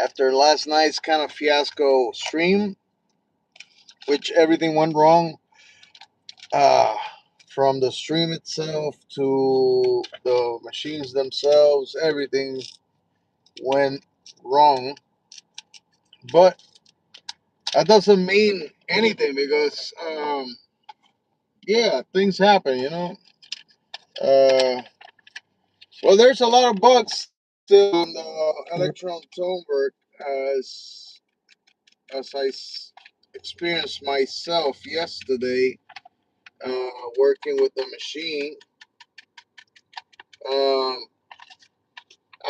after last night's kind of fiasco stream, which everything went wrong. Uh, from the stream itself to the machines themselves, everything went wrong. But that doesn't mean anything because, yeah, things happen, you know. Uh, well, there's a lot of bugs still on the Electron Toneberg as experienced myself yesterday, working with the machine. Um,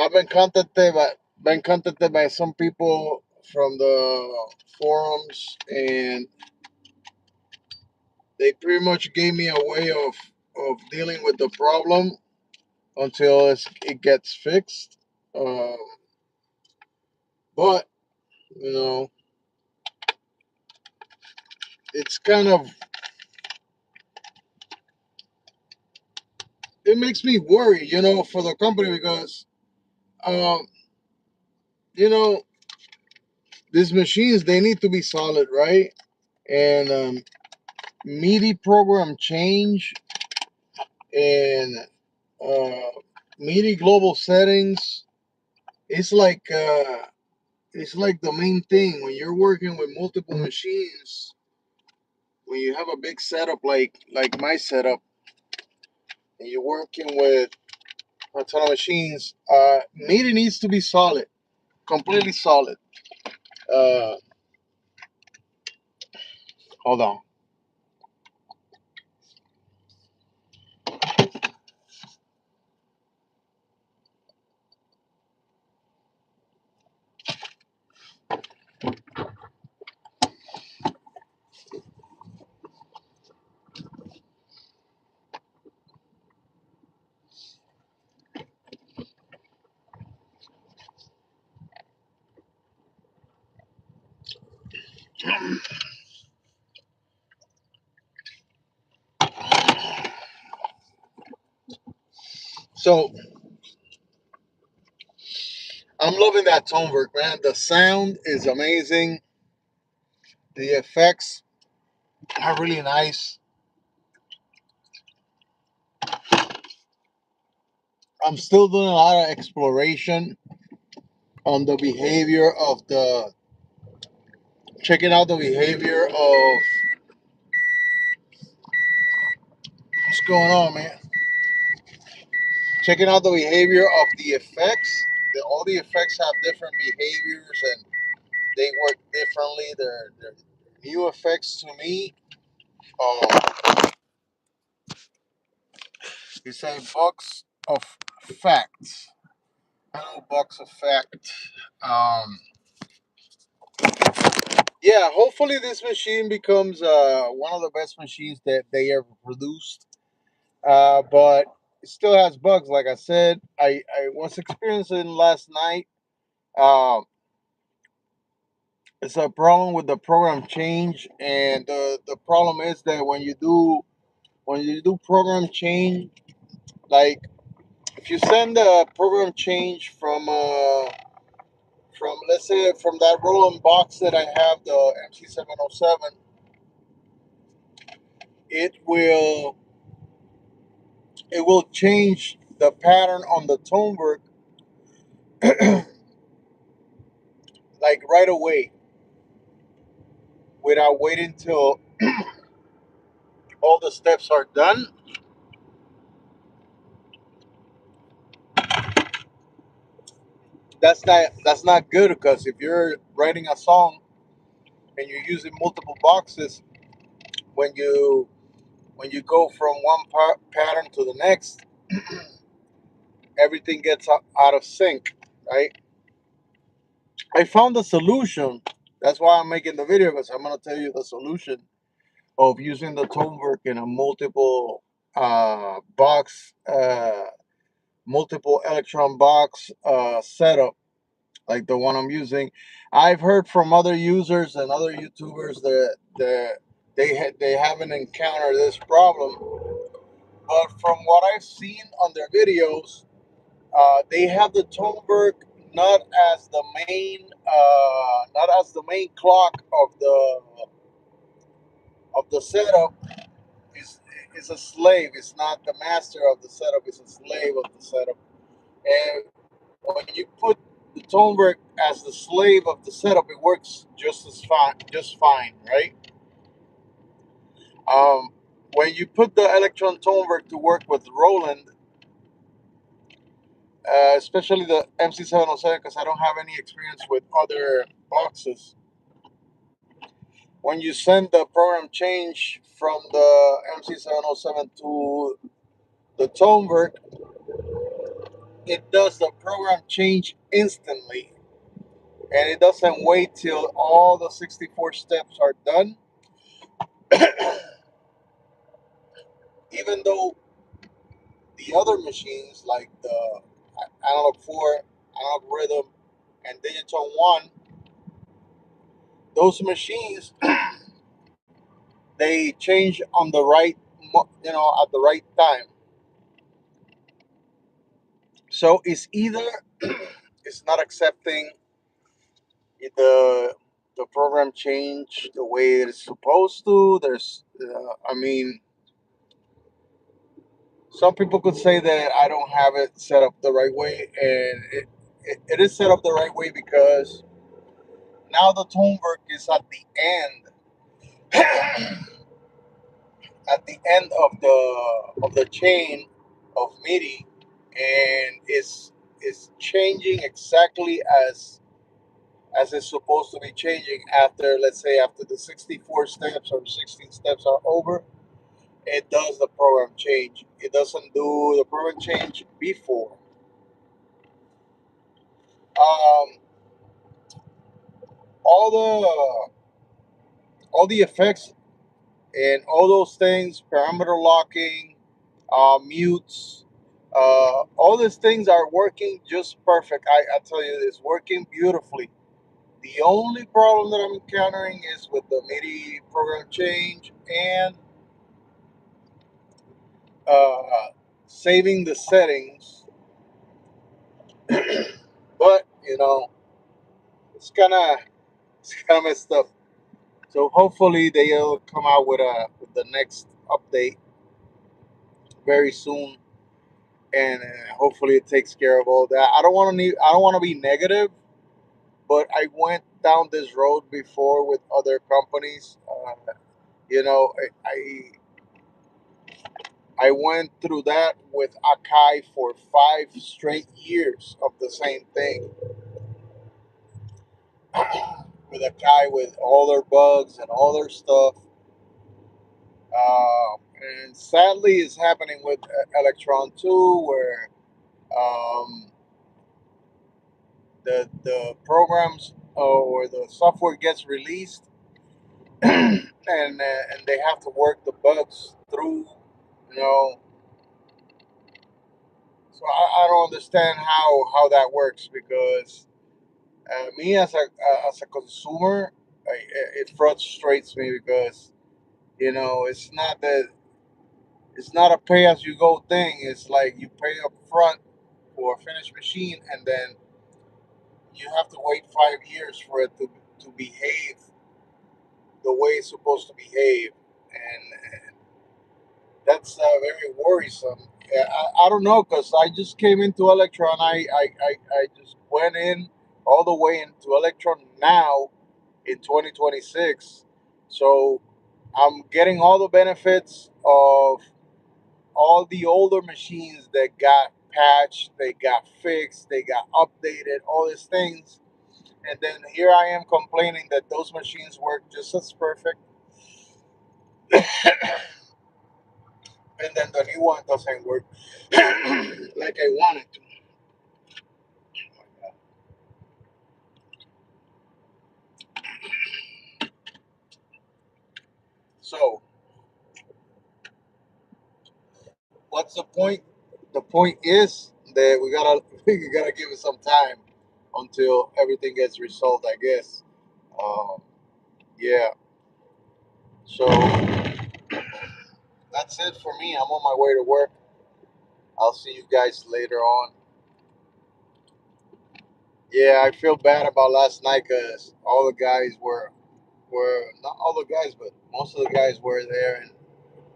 I've been contacted by some people from the forums, and they pretty much gave me a way of dealing with the problem until it gets fixed. Um, but you know, it's kind of it makes me worry, you know, for the company because um, you know these machines they need to be solid, right? And MIDI program change and uh, MIDI global settings. It's like uh, it's like the main thing when you're working with multiple machines. When you have a big setup like my setup, and you're working with a ton of machines, MIDI needs to be solid, completely solid. Uh, hold on. So I'm loving that tone work, man. The sound is amazing. The effects are really nice. I'm still doing a lot of exploration on the behavior of checking out the behavior of what's going on, man. Checking out the behavior of the effects. All the effects have different behaviors and they work differently. They're new effects to me. It's a box of facts. Hello, box of facts. Um, yeah, hopefully this machine becomes one of the best machines that they ever produced. But it still has bugs. Like I said, I was experiencing last night. Um, it's a problem with the program change, and the problem is that when you do program change, like if you send a program change from let's say from that rolling box that I have, the MC707, it will it will change the pattern on the tone work like right away without waiting till all the steps are done. That's not good because if you're writing a song and you're using multiple boxes, when you go from one pattern to the next, everything gets out of sync, right? I found the solution. That's why I'm making the video because I'm gonna tell you the solution of using the tone work in a multiple electron box setup like the one I'm using. I've heard from other users and other YouTubers that they haven't encountered this problem, but from what I've seen on their videos, they have the tone work not as the main not as the main clock of the setup. Is a slave. It's not the master of the setup. It's a slave of the setup. And when you put the Toneberg as the slave of the setup, it works just fine, right? Um, when you put the Elektron Toneberg to work with Roland, especially the MC707, because I don't have any experience with other boxes. When you send the program change from the MC707 to the Toneberg, it does the program change instantly, and it doesn't wait till all the 64 steps are done. Even though the other machines like the Analog 4, Analog Rhythm, and Digital 1, those machines they change on the right, at the right time. So it's either it's not accepting the the program change the way it's supposed to. I mean, some people could say that I don't have it set up the right way, and it is set up the right way because now the tone work is at the end, at the end of the chain of MIDI, and is changing exactly as it's supposed to be changing after, let's say, after the 64 steps or 16 steps are over. It does the program change. It doesn't do the program change before. Um, all the effects and all those things, parameter locking, mutes, all these things are working just perfect. I tell you, it's working beautifully. The only problem that I'm encountering is with the MIDI program change and uh, saving the settings. But it's kind of messed up. So hopefully they'll come out with the next update very soon, and hopefully it takes care of all that. I don't want to be negative, but I went down this road before with other companies. You know, I went through that with Akai for 5 straight years of the same thing. With Akai, with all their bugs and all their stuff. And sadly, it's happening with Elektron too, where um, the programs or the software gets released, and they have to work the bugs through. You know, so I don't understand how that works because me as a consumer, it frustrates me because it's not a pay as you go thing. It's like you pay up front for a finished machine, and then you have to wait 5 years for it to behave the way it's supposed to behave, and that's very worrisome. I don't know because I just came into Electron. I just went in all the way into Electron now in 2026, so I'm getting all the benefits of all the older machines that got patched, they got fixed, they got updated, all these things. And then here I am complaining that those machines work just as perfect, and then the new one doesn't work like I want it to. So, what's the point? The point is that we gotta give it some time until everything gets resolved. I guess. Um, yeah. So that's it for me. I'm on my way to work. I'll see you guys later on. Yeah, I feel bad about last night because all the guys were not all the guys, but most of the guys were there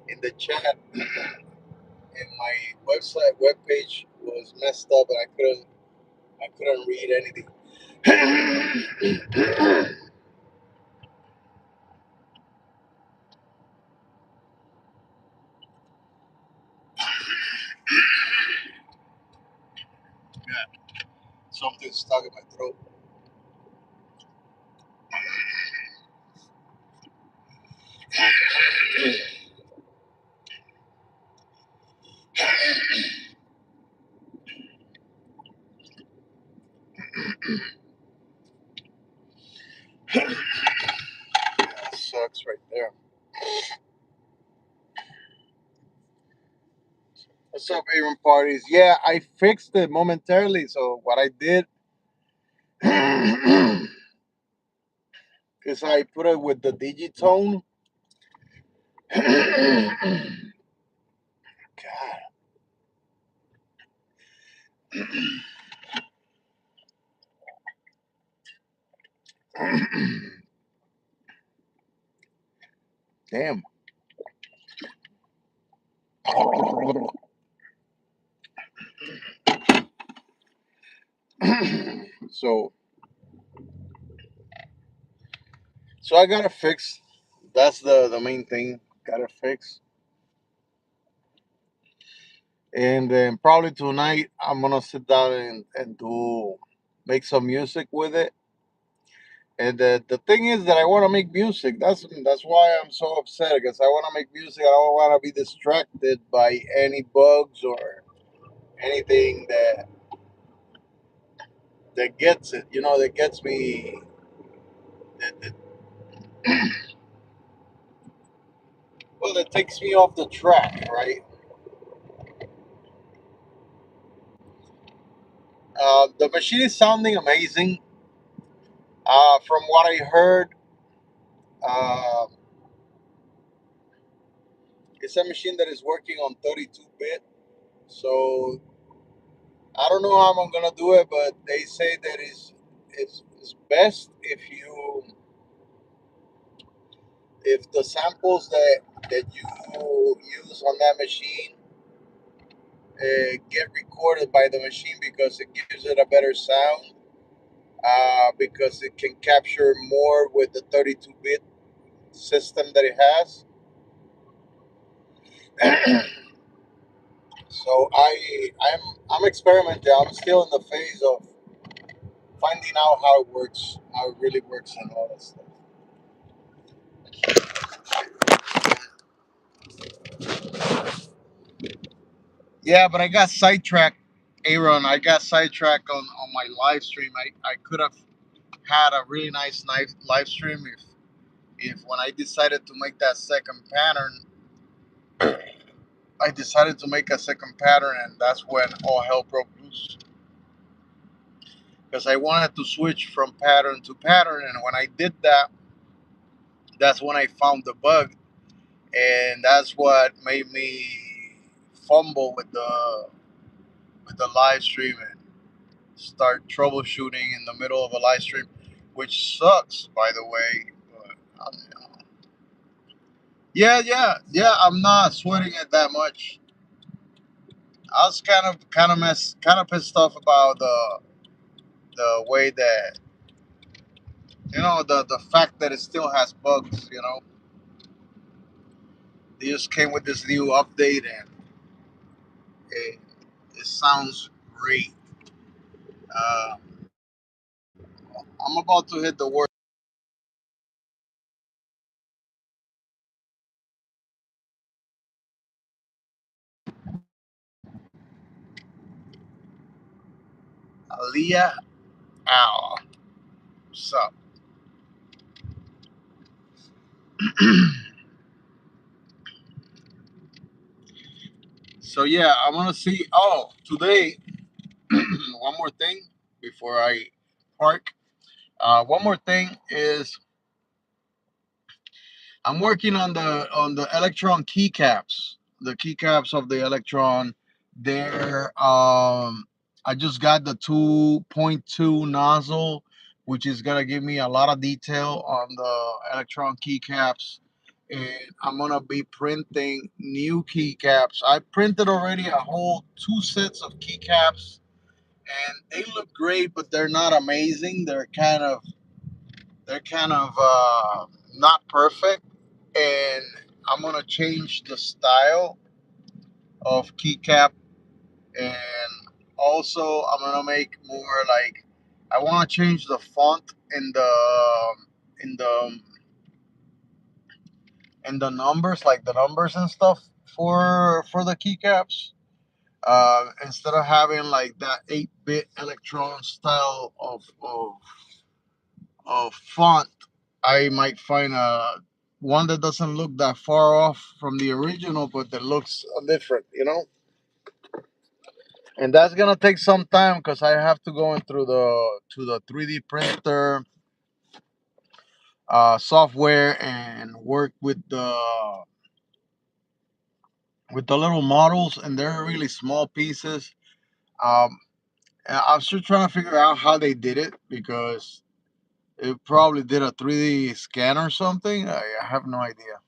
in the chat, and my webpage was messed up, and I couldn't read anything. Something stuck in my throat. That sucks right there. What's up, Aaron parties? Yeah, I fixed it momentarily. So what I did is I put it with the digitone. God. Damn. so so I got to fix. That's the main thing. Got to fix. And then probably tonight I'm gonna sit down and do make some music with it. And the thing is that I want to make music. That's why I'm so upset because I want to make music. I don't want to be distracted by any bugs or anything that gets it. You know, that gets me. That, well, that takes me off the track, right? The machine is sounding amazing. From what I heard, uh, it's a machine that is working on 32-bit. So I don't know how I'm gonna do it, but they say that it's best if the samples that you use on that machine get recorded by the machine because it gives it a better sound. Because it can capture more with the 32-bit system that it has. So I'm experimenting. I'm still in the phase of finding out how it works, how it really works, and all that stuff. Yeah, but I got sidetracked, Aaron. I got sidetracked on my live stream. I could have had a really nice live stream if when I decided to make that second pattern, I decided to make a second pattern, and that's when all hell broke loose. Because I wanted to switch from pattern to pattern, and when I did that, that's when I found the bug, and that's what made me fumble with the live stream and start troubleshooting in the middle of a live stream, which sucks, by the way. But yeah. I'm not sweating it that much. I was kind of pissed off about the way that the fact that it still has bugs. They just came with this new update and it, it sounds great. Uh, I'm about to hit the word Aliyah Al. So so yeah, I want to see. Oh, today one more thing before I park. One more thing is I'm working on the Elektron keycaps. The keycaps of the Elektron. They're I just got the 2.2 nozzle, which is gonna give me a lot of detail on the Electron keycaps. And I'm gonna be printing new keycaps. I printed already a whole two sets of keycaps, and they look great, but they're not amazing. They're kind of not perfect. And I'm gonna change the style of keycap, and also I'm gonna make more like, I want to change the font in the in the numbers, like the numbers and stuff for the keycaps. Instead of having like that 8-bit Electron style of font, I might find a one that doesn't look that far off from the original, but that looks different, and that's gonna take some time because I have to go in through the 3D printer software and work with the little models, and they're really small pieces. Um, and I'm still trying to figure out how they did it, because it probably did a 3D scan or something. I have no idea.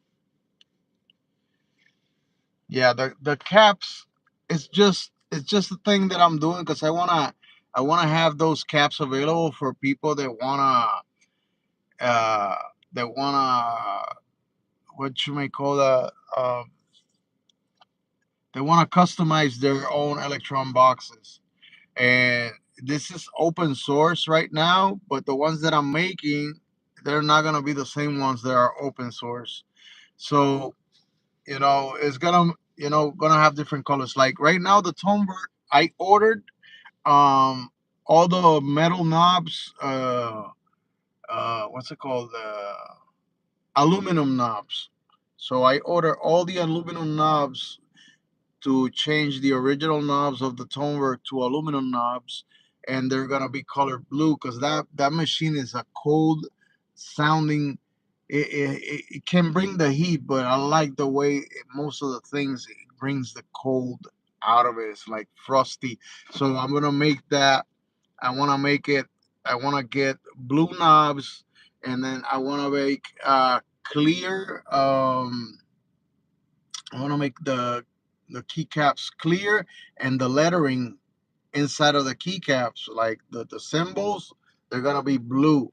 Yeah, the caps. It's just a thing that I'm doing because I wanna have those caps available for people uh that wanna, what you may call that, they wanna customize their own Electron boxes. And this is open source right now, but the ones that I'm making, they're not gonna be the same ones that are open source. So it's gonna have different colors. Like right now, the tone work I ordered, all the metal knobs, what's it called, aluminum knobs. So I order all the aluminum knobs to change the original knobs of the tonework to aluminum knobs, and they're gonna be colored blue because that machine is a cold sounding. It can bring the heat, but I like the way most of the things, it brings the cold out of it. It's like frosty. So I'm gonna make that. I want to make it. I want to get blue knobs, and then I want to make clear. I want to make the keycaps clear, and the lettering inside of the keycaps, like the symbols, they're gonna be blue.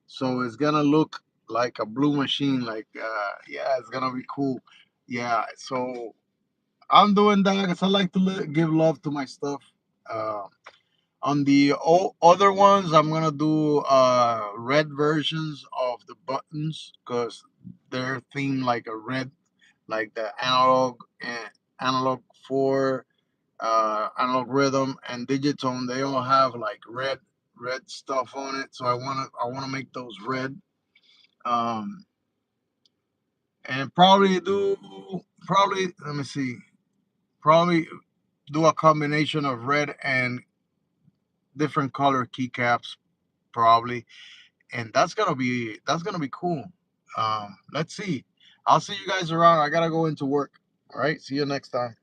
So it's gonna look like a blue machine. Like, yeah, it's gonna be cool. Yeah. So I'm doing that because I like to give love to my stuff. Uh, on the other ones, I'm gonna do red versions of the buttons because they're themed like a red, like the analog 4, analog rhythm, and digitone. They all have like red stuff on it. So I wanna make those red. Um, and probably let me see, probably do a combination of red and different color keycaps, probably. And that's gonna be cool. Let's see. I'll see you guys around. I gotta go into work. All right. See you next time.